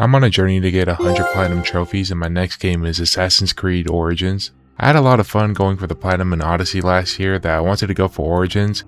I'm on a journey to get 100 platinum trophies, and my next game is Assassin's Creed Origins. I had a lot of fun going for the platinum in Odyssey last year that I wanted to go for Origins,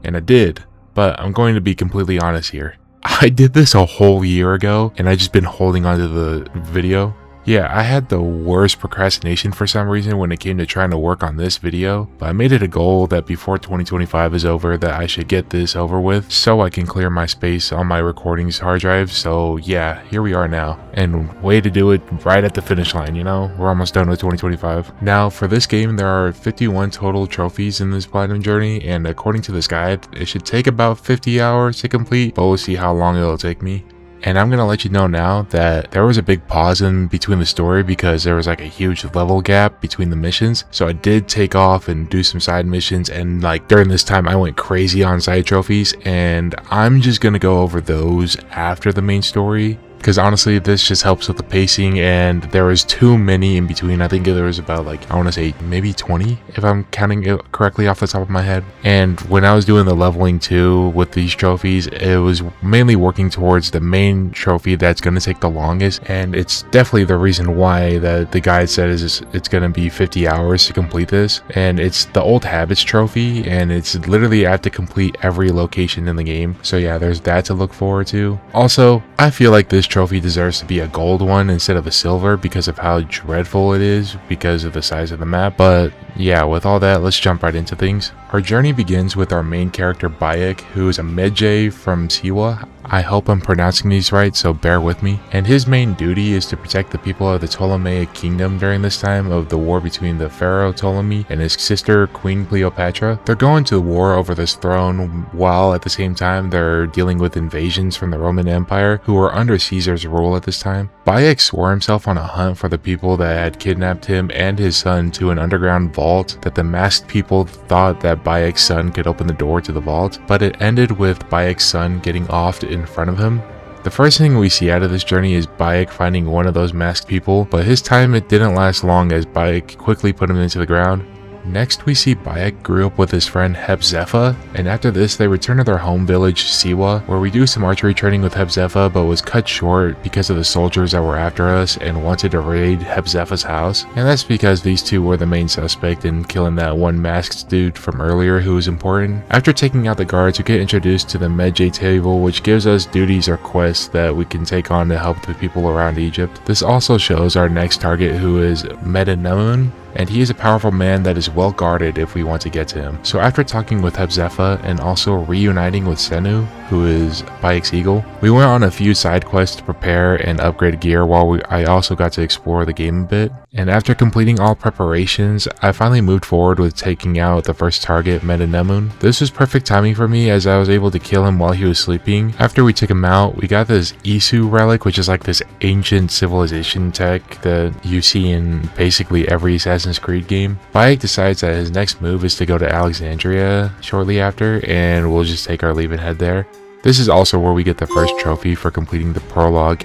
and I did, but I'm going to be completely honest here. I did this a whole year ago, and I just been holding onto the video. Yeah, I had the worst procrastination for some reason when it came to trying to work on this video, but I made it a goal that before 2025 is over that I should get this over with so I can clear my space on my recordings hard drive. So yeah, here we are now, and way to do it right at the finish line, you know? We're almost done with 2025. Now for this game, there are 51 total trophies in this platinum journey, and according to this guide, it should take about 50 hours to complete, but we'll see how long it'll take me. And I'm gonna let you know now that there was a big pause in between the story because there was like a huge level gap between the missions. So I did take off and do some side missions, and like during this time I went crazy on side trophies, and I'm just gonna go over those after the main story. Because honestly, this just helps with the pacing, and there was too many in between. I think there was about like, I want to say maybe 20 if I'm counting it correctly off the top of my head. And when I was doing the leveling too with these trophies, it was mainly working towards the main trophy that's going to take the longest, and it's definitely the reason why that the guide said is it's going to be 50 hours to complete this. And it's the Old Habits trophy, and it's literally I have to complete every location in the game. So yeah, there's that to look forward to. Also, I feel like this trophy deserves to be a gold one instead of a silver because of how dreadful it is because of the size of the map. But yeah, with all that, let's jump right into things. Our journey begins with our main character Bayek, who is a Medjay from Siwa. I hope I'm pronouncing these right, so bear with me. And his main duty is to protect the people of the Ptolemaic kingdom during this time of the war between the pharaoh Ptolemy and his sister Queen Cleopatra. They're going to war over this throne while at the same time they're dealing with invasions from the Roman Empire who were under Caesar's rule at this time. Bayek swore himself on a hunt for the people that had kidnapped him and his son to an underground vault that the masked people thought that Bayek's son could open the door to the vault, but it ended with Bayek's son getting offed in front of him. The first thing we see out of this journey is Bayek finding one of those masked people, but his time it didn't last long as Bayek quickly put him into the ground. Next we see Bayek grew up with his friend Hepzepha, and after this they return to their home village Siwa, where we do some archery training with Hepzepha, but was cut short because of the soldiers that were after us and wanted to raid Hepzepha's house. And that's because these two were the main suspect in killing that one masked dude from earlier who was important. After taking out the guards, we get introduced to the Medjay table, which gives us duties or quests that we can take on to help the people around Egypt. This also shows our next target, who is Medenemun, and he is a powerful man that is well guarded if we want to get to him. So after talking with Hepzepha and also reuniting with Senu, who is Bayek's eagle, we went on a few side quests to prepare and upgrade gear while I also got to explore the game a bit. And after completing all preparations, I finally moved forward with taking out the first target, Medenemun. This was perfect timing for me as I was able to kill him while he was sleeping. After we took him out, we got this Isu relic, which is like this ancient civilization tech that you see in basically every Assassin's Creed game. Bayek decides that his next move is to go to Alexandria shortly after, and we'll just take our leave and head there. This is also where we get the first trophy for completing the prologue.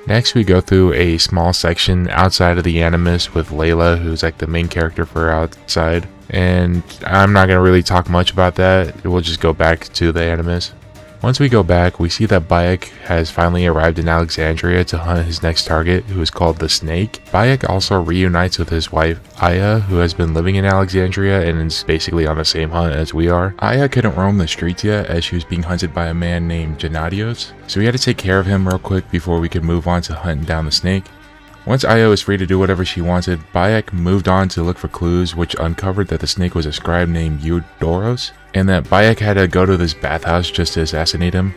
Next we go through a small section outside of the Animus with Layla, who's like the main character for outside, and I'm not going to really talk much about that. We'll just go back to the Animus. Once we go back, we see that Bayek has finally arrived in Alexandria to hunt his next target, who is called the Snake. Bayek also reunites with his wife, Aya, who has been living in Alexandria and is basically on the same hunt as we are. Aya couldn't roam the streets yet as she was being hunted by a man named Gennadios, so we had to take care of him real quick before we could move on to hunting down the Snake. Once Aya was free to do whatever she wanted, Bayek moved on to look for clues, which uncovered that the Snake was a scribe named Eudoros, and that Bayek had to go to this bathhouse just to assassinate him.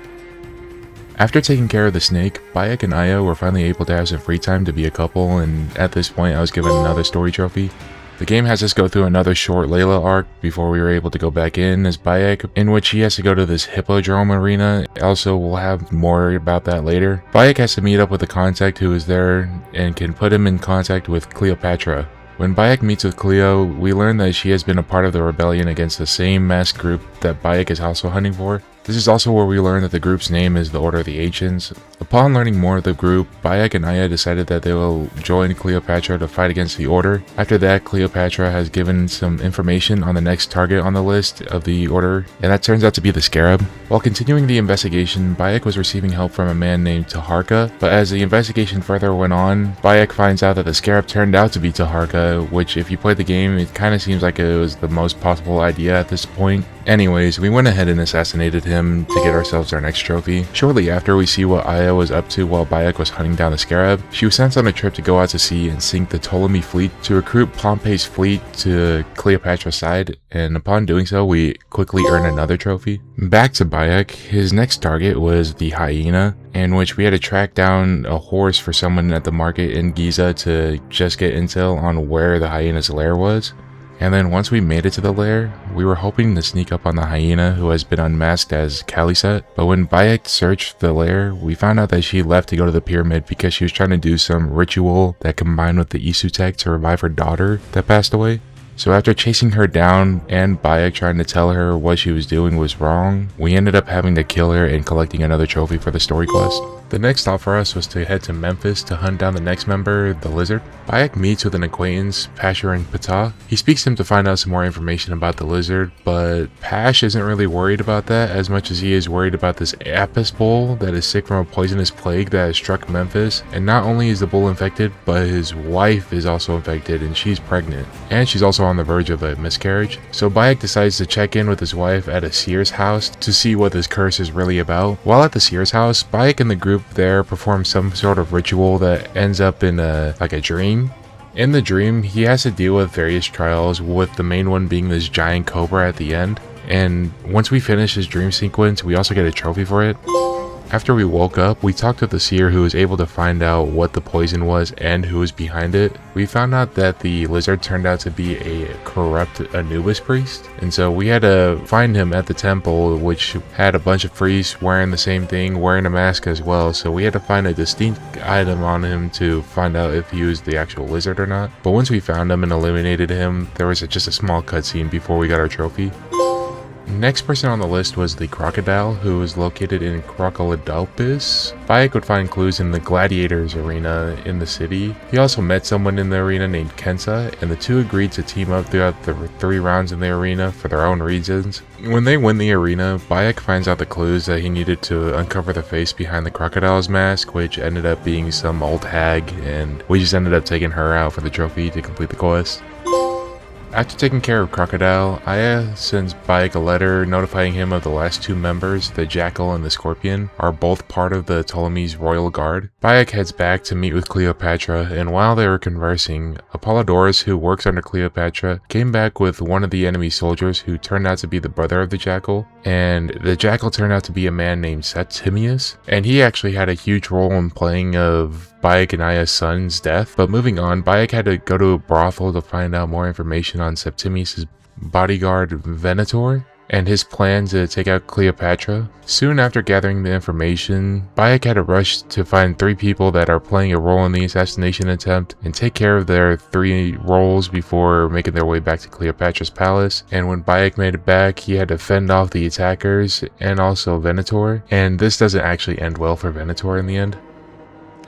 After taking care of the Snake, Bayek and Aya were finally able to have some free time to be a couple, and at this point I was given another story trophy. The game has us go through another short Layla arc before we were able to go back in as Bayek, in which he has to go to this Hippodrome arena. Also, we'll have more about that later. Bayek has to meet up with a contact who is there and can put him in contact with Cleopatra. When Bayek meets with Cleo, we learn that she has been a part of the rebellion against the same masked group that Bayek is also hunting for. This is also where we learn that the group's name is the Order of the Ancients. Upon learning more of the group, Bayek and Aya decided that they will join Cleopatra to fight against the Order. After that, Cleopatra has given some information on the next target on the list of the Order, and that turns out to be the Scarab. While continuing the investigation, Bayek was receiving help from a man named Taharka, but as the investigation further went on, Bayek finds out that the Scarab turned out to be Taharka, which if you played the game, it kind of seems like it was the most possible idea at this point. Anyways, we went ahead and assassinated him to get ourselves our next trophy. Shortly after, we see what Aya was up to while Bayek was hunting down the Scarab. She was sent on a trip to go out to sea and sink the Ptolemy fleet to recruit Pompey's fleet to Cleopatra's side, and upon doing so, we quickly earn another trophy. Back to Bayek, his next target was the hyena, in which we had to track down a horse for someone at the market in Giza to just get intel on where the hyena's lair was. And then once we made it to the lair, we were hoping to sneak up on the hyena who has been unmasked as Khalisat, but when Bayek searched the lair, we found out that she left to go to the pyramid because she was trying to do some ritual that combined with the Isutek to revive her daughter that passed away. So after chasing her down and Bayek trying to tell her what she was doing was wrong, we ended up having to kill her and collecting another trophy for the story quest. The next stop for us was to head to Memphis to hunt down the next member, the Lizard. Bayek meets with an acquaintance, Pasher Ptah. He speaks to him to find out some more information about the Lizard, but Pash isn't really worried about that as much as he is worried about this Apis bull that is sick from a poisonous plague that has struck Memphis. And not only is the bull infected, but his wife is also infected and she's pregnant. And she's also on the verge of a miscarriage. So Bayek decides to check in with his wife at a seer's house to see what this curse is really about. While at the seer's house, Bayek and the group there perform some sort of ritual that ends up in a dream. In the dream, he has to deal with various trials, with the main one being this giant cobra at the end. And once we finish his dream sequence, we also get a trophy for it. After we woke up, we talked to the seer who was able to find out what the poison was and who was behind it. We found out that the lizard turned out to be a corrupt Anubis priest, and so we had to find him at the temple, which had a bunch of priests wearing the same thing, wearing a mask as well, so we had to find a distinct item on him to find out if he was the actual lizard or not. But once we found him and eliminated him, there was just a small cutscene before we got our trophy. Next person on the list was the crocodile, who was located in Crocodilopis. Bayek would find clues in the gladiators arena in the city. He also met someone in the arena named Kensa, and the two agreed to team up throughout the 3 rounds in the arena for their own reasons. When they win the arena, Bayek finds out the clues that he needed to uncover the face behind the crocodile's mask, which ended up being some old hag, and we just ended up taking her out for the trophy to complete the quest. After taking care of Crocodile, Aya sends Bayek a letter notifying him of the last 2 members, the Jackal and the Scorpion, are both part of the Ptolemy's royal guard. Bayek heads back to meet with Cleopatra, and while they were conversing, Apollodorus, who works under Cleopatra, came back with one of the enemy soldiers who turned out to be the brother of the Jackal, and the Jackal turned out to be a man named Septimius, and he actually had a huge role in playing of Bayek and Aya's son's death. But moving on, Bayek had to go to a brothel to find out more information on Septimius' bodyguard Venator and his plan to take out Cleopatra. Soon after gathering the information, Bayek had to rush to find 3 people that are playing a role in the assassination attempt and take care of their 3 roles before making their way back to Cleopatra's palace. And when Bayek made it back, he had to fend off the attackers and also Venator, and this doesn't actually end well for Venator in the end.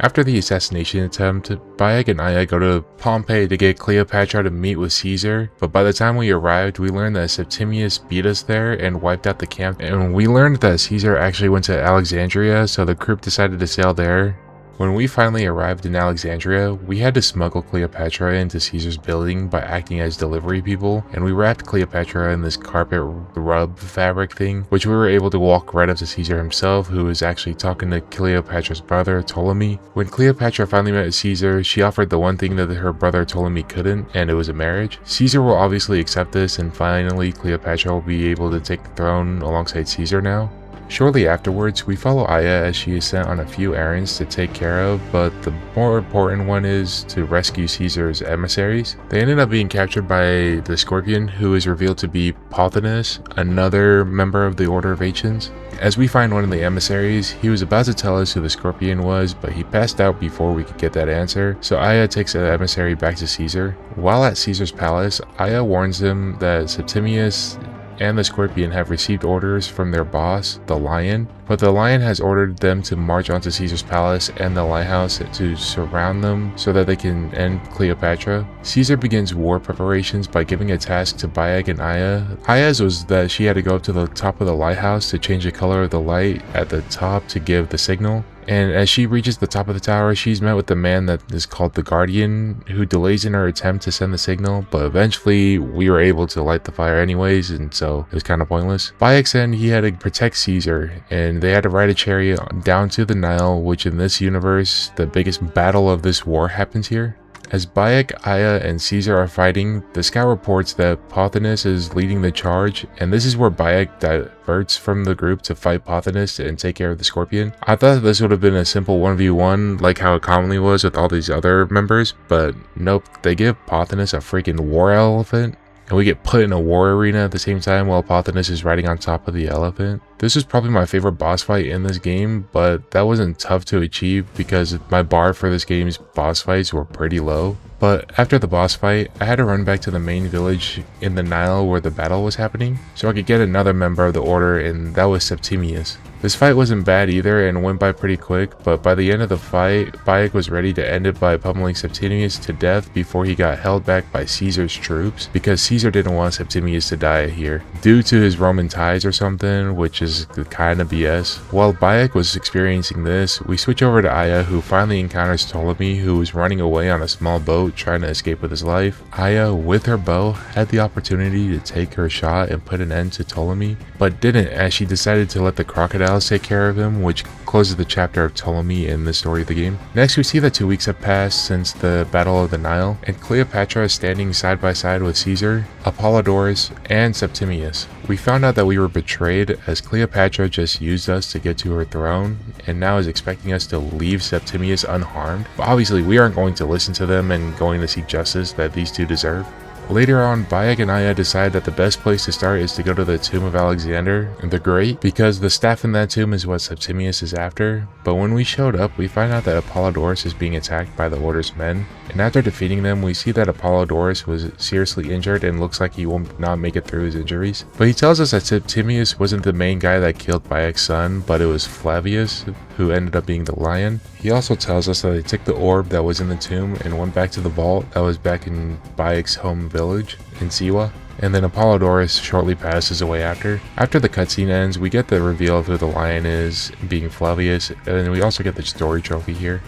After the assassination attempt, Bayek and Aya go to Pompeii to get Cleopatra to meet with Caesar, but by the time we arrived, we learned that Septimius beat us there and wiped out the camp, and we learned that Caesar actually went to Alexandria, so the group decided to sail there. When we finally arrived in Alexandria, we had to smuggle Cleopatra into Caesar's building by acting as delivery people, and we wrapped Cleopatra in this carpet rub fabric thing, which we were able to walk right up to Caesar himself, who was actually talking to Cleopatra's brother, Ptolemy. When Cleopatra finally met Caesar, she offered the one thing that her brother Ptolemy couldn't, and it was a marriage. Caesar will obviously accept this, and finally Cleopatra will be able to take the throne alongside Caesar now. Shortly afterwards, we follow Aya as she is sent on a few errands to take care of, but the more important one is to rescue Caesar's emissaries. They ended up being captured by the Scorpion, who is revealed to be Pothinus, another member of the Order of Ancients. As we find one of the emissaries, he was about to tell us who the Scorpion was, but he passed out before we could get that answer, so Aya takes the emissary back to Caesar. While at Caesar's palace, Aya warns him that Septimius and the Scorpion have received orders from their boss, the Lion, but the Lion has ordered them to march onto Caesar's palace and the lighthouse to surround them so that they can end Cleopatra. Caesar begins war preparations by giving a task to Bayek and Aya. Aya's was that she had to go up to the top of the lighthouse to change the color of the light at the top to give the signal. And as she reaches the top of the tower, she's met with the man that is called the Guardian, who delays in her attempt to send the signal, but eventually we were able to light the fire anyways, and so it was kind of pointless. Bayek said he had to protect Caesar, and they had to ride a chariot down to the Nile, which in this universe, the biggest battle of this war happens here. As Bayek, Aya, and Caesar are fighting, the scout reports that Pothinus is leading the charge, and this is where Bayek diverts from the group to fight Pothinus and take care of the Scorpion. I thought this would have been a simple 1v1 like how it commonly was with all these other members, but nope, they give Pothinus a freaking war elephant, and we get put in a war arena at the same time while Pothinus is riding on top of the elephant. This was probably my favorite boss fight in this game, but that wasn't tough to achieve because my bar for this game's boss fights were pretty low. But after the boss fight, I had to run back to the main village in the Nile where the battle was happening, so I could get another member of the order, and that was Septimius. This fight wasn't bad either and went by pretty quick, but by the end of the fight, Bayek was ready to end it by pummeling Septimius to death before he got held back by Caesar's troops, because Caesar didn't want Septimius to die here, due to his Roman ties or something, which is kind of BS. While Bayek was experiencing this, we switch over to Aya, who finally encounters Ptolemy, who was running away on a small boat trying to escape with his life. Aya, with her bow, had the opportunity to take her shot and put an end to Ptolemy, but didn't, as she decided to let the crocodiles take care of him, which closes the chapter of Ptolemy in the story of the game. Next, we see that 2 weeks have passed since the Battle of the Nile, and Cleopatra is standing side by side with Caesar, Apollodorus, and Septimius. We found out that we were betrayed, as Cleopatra just used us to get to her throne, and now is expecting us to leave Septimius unharmed. But obviously, we aren't going to listen to them and going to seek justice that these two deserve. Later on, Bayek and Aya decide that the best place to start is to go to the tomb of Alexander the Great, because the staff in that tomb is what Septimius is after. But when we showed up, we find out that Apollodorus is being attacked by the Order's men, and after defeating them, we see that Apollodorus was seriously injured and looks like he will not make it through his injuries. But he tells us that Septimius wasn't the main guy that killed Bayek's son, but it was Flavius, who ended up being the Lion. He also tells us that they took the orb that was in the tomb and went back to the vault that was back in Bayek's home village in Siwa, and then Apollodorus shortly passes away after. After the cutscene ends, we get the reveal of who the Lion is, being Flavius, and then we also get the story trophy here.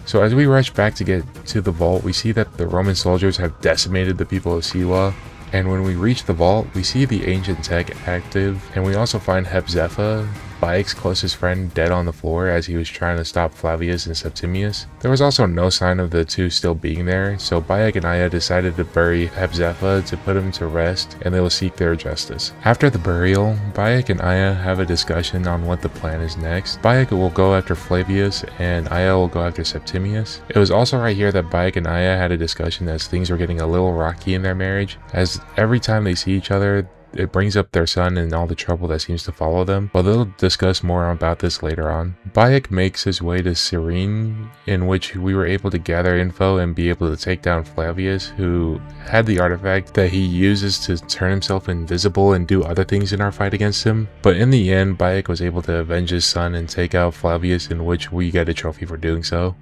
So as we rush back to get to the vault, we see that the Roman soldiers have decimated the people of Siwa, and when we reach the vault, we see the ancient tech active, and we also find Hepzepha, Bayek's closest friend, dead on the floor as he was trying to stop Flavius and Septimius. There was also no sign of the two still being there, so Bayek and Aya decided to bury Hepzepha to put him to rest, and they will seek their justice. After the burial, Bayek and Aya have a discussion on what the plan is next. Bayek will go after Flavius, and Aya will go after Septimius. It was also right here that Bayek and Aya had a discussion as things were getting a little rocky in their marriage, as every time they see each other, it brings up their son and all the trouble that seems to follow them, but they'll discuss more about this later on. Bayek makes his way to Cyrene, in which we were able to gather info and be able to take down Flavius, who had the artifact that he uses to turn himself invisible and do other things in our fight against him. But in the end, Bayek was able to avenge his son and take out Flavius, in which we get a trophy for doing so.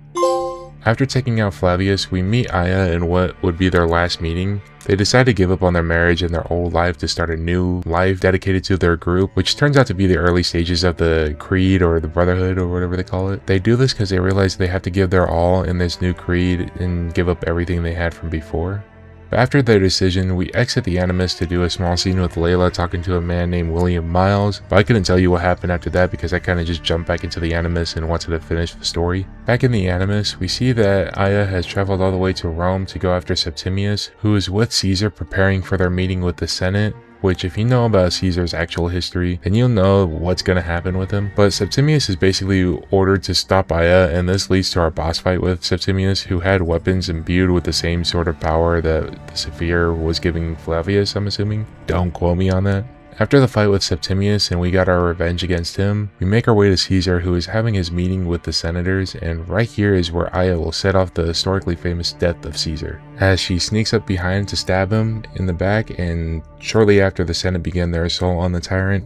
After taking out Flavius, we meet Aya in what would be their last meeting. They decide to give up on their marriage and their old life to start a new life dedicated to their group, which turns out to be the early stages of the Creed or the Brotherhood or whatever they call it. They do this because they realize they have to give their all in this new creed and give up everything they had from before. But after their decision, we exit the Animus to do a small scene with Layla talking to a man named William Miles, but I couldn't tell you what happened after that because I kind of just jumped back into the Animus and wanted to finish the story. Back in the Animus, we see that Aya has traveled all the way to Rome to go after Septimius, who is with Caesar preparing for their meeting with the Senate, which if you know about Caesar's actual history, then you'll know what's going to happen with him. But Septimius is basically ordered to stop Aya, and this leads to our boss fight with Septimius, who had weapons imbued with the same sort of power that the Saphir was giving Flavius, I'm assuming. Don't quote me on that. After the fight with Septimius and we got our revenge against him, we make our way to Caesar, who is having his meeting with the senators, and right here is where Aya will set off the historically famous death of Caesar, as she sneaks up behind to stab him in the back, and shortly after the Senate began their assault on the tyrant.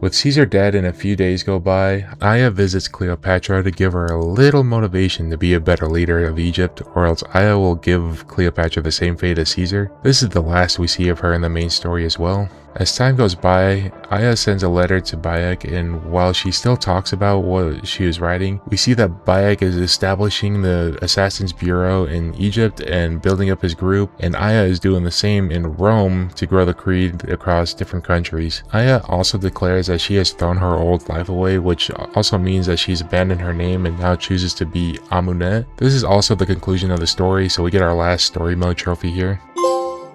With Caesar dead and a few days go by, Aya visits Cleopatra to give her a little motivation to be a better leader of Egypt, or else Aya will give Cleopatra the same fate as Caesar. This is the last we see of her in the main story as well. As time goes by, Aya sends a letter to Bayek, and while she still talks about what she is writing, we see that Bayek is establishing the Assassin's Bureau in Egypt and building up his group, and Aya is doing the same in Rome to grow the creed across different countries. Aya also declares that she has thrown her old life away, which also means that she's abandoned her name and now chooses to be Amunet. This is also the conclusion of the story, so we get our last story mode trophy here.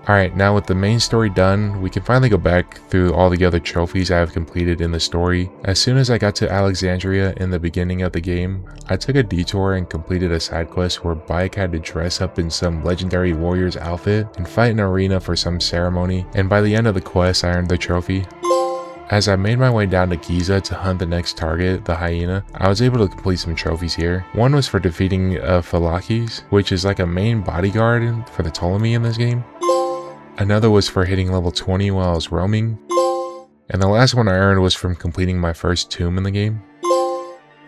Alright, now with the main story done, we can finally go back through all the other trophies I have completed in the story. As soon as I got to Alexandria in the beginning of the game, I took a detour and completed a side quest where Bayek had to dress up in some legendary warrior's outfit and fight in an arena for some ceremony, and by the end of the quest I earned the trophy. As I made my way down to Giza to hunt the next target, the hyena, I was able to complete some trophies here. One was for defeating Phylakes, which is like a main bodyguard for the Ptolemy in this game. Another was for hitting level 20 while I was roaming. And the last one I earned was from completing my first tomb in the game.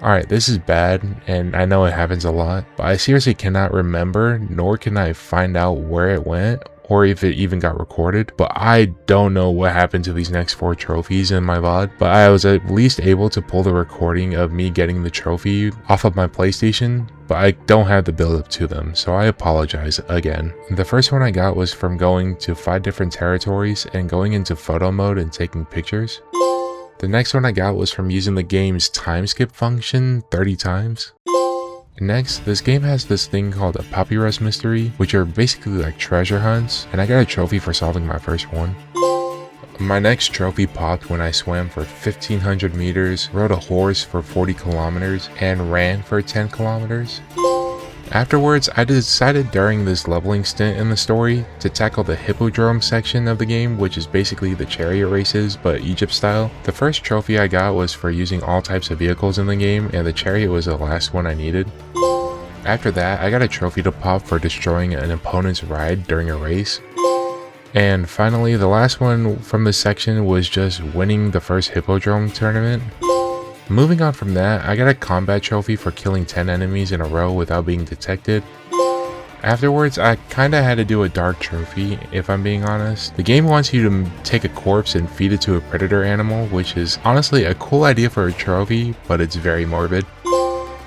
Alright, this is bad, and I know it happens a lot, but I seriously cannot remember, nor can I find out where it went, or if it even got recorded, but I don't know what happened to these next 4 trophies in my VOD, but I was at least able to pull the recording of me getting the trophy off of my PlayStation, but I don't have the build up to them, so I apologize again. The first one I got was from going to 5 different territories and going into photo mode and taking pictures. The next one I got was from using the game's time skip function 30 times. Next, this game has this thing called a Papyrus Mystery, which are basically like treasure hunts, and I got a trophy for solving my first one. My next trophy popped when I swam for 1500 meters, rode a horse for 40 kilometers, and ran for 10 kilometers. Afterwards, I decided during this leveling stint in the story to tackle the Hippodrome section of the game, which is basically the chariot races but Egypt style. The first trophy I got was for using all types of vehicles in the game, and the chariot was the last one I needed. After that, I got a trophy to pop for destroying an opponent's ride during a race. And finally, the last one from this section was just winning the first Hippodrome tournament. Moving on from that, I got a combat trophy for killing 10 enemies in a row without being detected. Afterwards, I kinda had to do a dark trophy, if I'm being honest. The game wants you to take a corpse and feed it to a predator animal, which is honestly a cool idea for a trophy, but it's very morbid.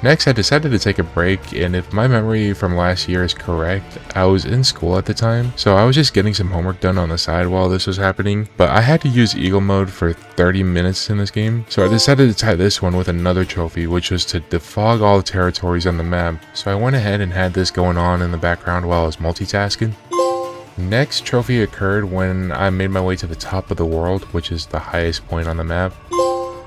Next, I decided to take a break, and if my memory from last year is correct, I was in school at the time, so I was just getting some homework done on the side while this was happening, but I had to use Eagle mode for 30 minutes in this game, so I decided to tie this one with another trophy, which was to defog all the territories on the map, so I went ahead and had this going on in the background while I was multitasking. Next trophy occurred when I made my way to the top of the world, which is the highest point on the map.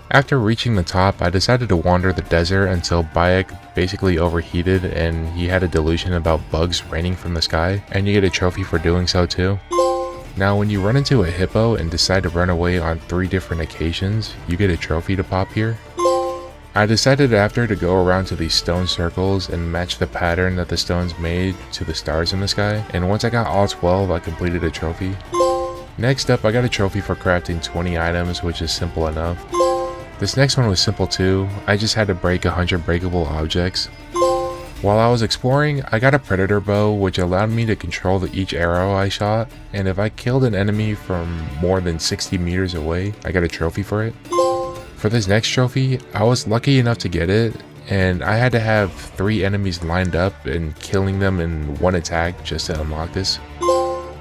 After reaching the top, I decided to wander the desert until Bayek basically overheated and he had a delusion about bugs raining from the sky, and you get a trophy for doing so too. Now when you run into a hippo and decide to run away on 3 different occasions, you get a trophy to pop here. I decided after to go around to these stone circles and match the pattern that the stones made to the stars in the sky, and once I got all 12, I completed a trophy. Next up, I got a trophy for crafting 20 items, which is simple enough. This next one was simple too, I just had to break 100 breakable objects. While I was exploring, I got a predator bow which allowed me to control each arrow I shot, and if I killed an enemy from more than 60 meters away, I got a trophy for it. For this next trophy, I was lucky enough to get it, and I had to have 3 enemies lined up and killing them in one attack just to unlock this.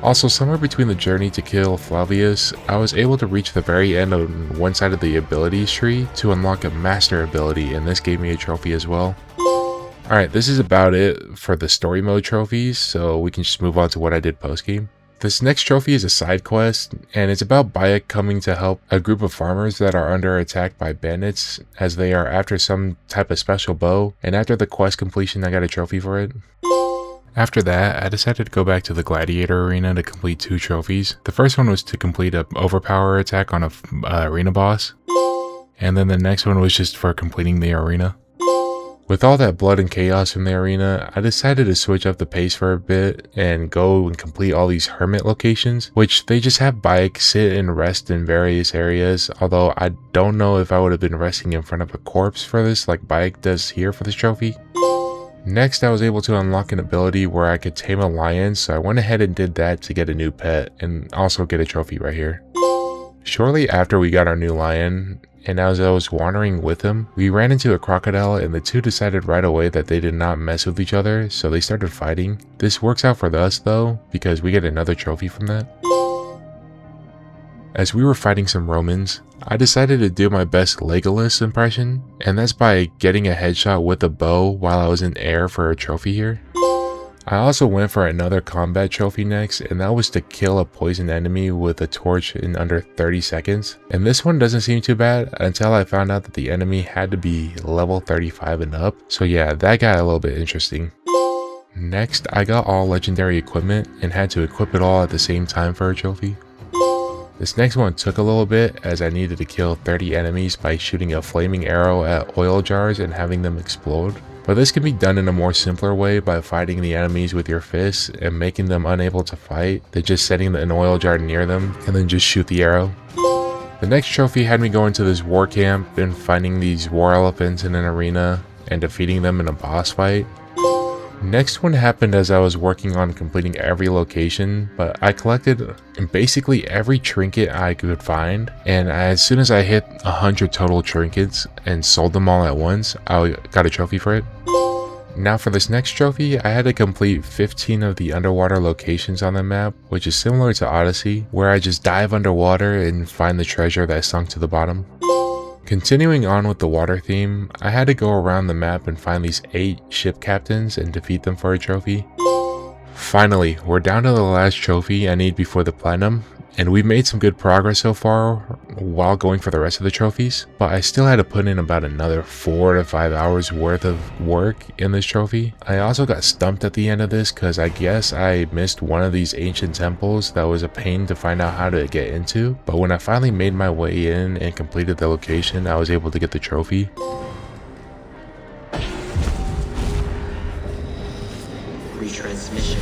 Also, somewhere between the journey to kill Flavius, I was able to reach the very end on one side of the abilities tree to unlock a master ability, and this gave me a trophy as well. Alright, this is about it for the story mode trophies, so we can just move on to what I did post game. This next trophy is a side quest, and it's about Bayek coming to help a group of farmers that are under attack by bandits, as they are after some type of special bow, and after the quest completion I got a trophy for it. After that, I decided to go back to the Gladiator Arena to complete 2 trophies. The first one was to complete an overpower attack on a arena boss, and then the next one was just for completing the arena. With all that blood and chaos in the arena, I decided to switch up the pace for a bit and go and complete all these hermit locations, which they just have Bayek sit and rest in various areas, although I don't know if I would have been resting in front of a corpse for this like Bayek does here for this trophy. Next, I was able to unlock an ability where I could tame a lion, so I went ahead and did that to get a new pet and also get a trophy right here. Shortly after we got our new lion, and as I was wandering with him, we ran into a crocodile and the two decided right away that they did not mess with each other, so they started fighting. This works out for us though, because we get another trophy from that. As we were fighting some Romans, I decided to do my best Legolas impression, and that's by getting a headshot with a bow while I was in air for a trophy here. I also went for another combat trophy next, and that was to kill a poison enemy with a torch in under 30 seconds. And this one doesn't seem too bad until I found out that the enemy had to be level 35 and up. So yeah, that got a little bit interesting. Next, I got all legendary equipment and had to equip it all at the same time for a trophy. This next one took a little bit as I needed to kill 30 enemies by shooting a flaming arrow at oil jars and having them explode. But this can be done in a more simpler way by fighting the enemies with your fists and making them unable to fight than just setting an oil jar near them and then just shoot the arrow. The next trophy had me going to this war camp and finding these war elephants in an arena and defeating them in a boss fight. Next one happened as I was working on completing every location, but I collected basically every trinket I could find, and as soon as I hit 100 total trinkets and sold them all at once, I got a trophy for it. Now for this next trophy, I had to complete 15 of the underwater locations on the map, which is similar to Odyssey, where I just dive underwater and find the treasure that sunk to the bottom. Continuing on with the water theme, I had to go around the map and find these 8 ship captains and defeat them for a trophy. Finally, we're down to the last trophy I need before the platinum, and we've made some good progress so far while going for the rest of the trophies, but I still had to put in about another 4 to 5 hours worth of work in this trophy. I also got stumped at the end of this because I guess I missed one of these ancient temples that was a pain to find out how to get into, but when I finally made my way in and completed the location, I was able to get the trophy. Retransmission,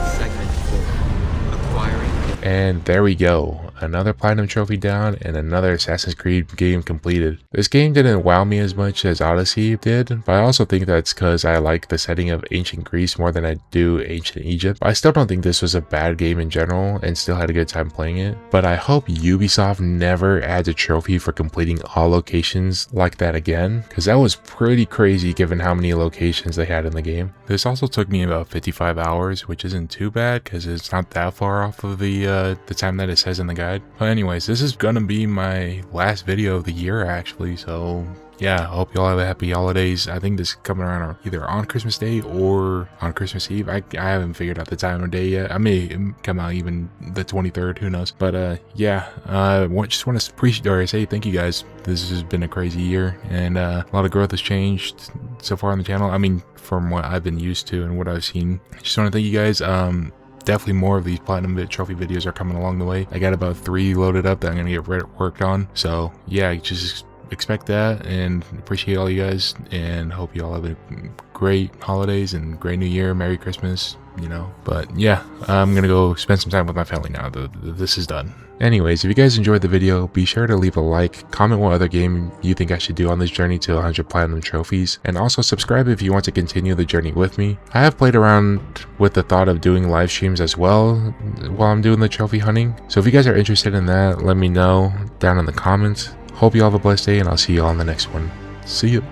segment 4, acquiring. And there we go, another platinum trophy down and another Assassin's Creed game completed. This game didn't wow me as much as Odyssey did, but I also think that's because I like the setting of ancient Greece more than I do ancient Egypt. I still don't think this was a bad game in general and still had a good time playing it, but I hope Ubisoft never adds a trophy for completing all locations like that again, because that was pretty crazy given how many locations they had in the game. This also took me about 55 hours, which isn't too bad because it's not that far off of the time that it says in the guide. But anyways, this is gonna be my last video of the year actually, so yeah, I hope you all have a happy holidays. I think this is coming around either on Christmas Day or on Christmas Eve. I haven't figured out the time of day yet. I may come out even the 23rd, who knows. But yeah, just want to say thank you guys. This has been a crazy year, and a lot of growth has changed so far on the channel. I mean, from what I've been used to and what I've seen. Just want to thank you guys. Definitely more of these platinum trophy videos are coming along the way. I got about 3 loaded up that I'm gonna get worked on. So yeah, just expect that, and appreciate all you guys, and hope you all have a great holidays and great new year. Merry Christmas, you know. But yeah, I'm gonna go spend some time with my family now. This is done. Anyways, if you guys enjoyed the video, be sure to leave a like, comment what other game you think I should do on this journey to 100 platinum trophies, and also subscribe if you want to continue the journey with me. I have played around with the thought of doing live streams as well while I'm doing the trophy hunting, so if you guys are interested in that, let me know down in the comments. Hope you all have a blessed day, and I'll see you all in the next one. See you.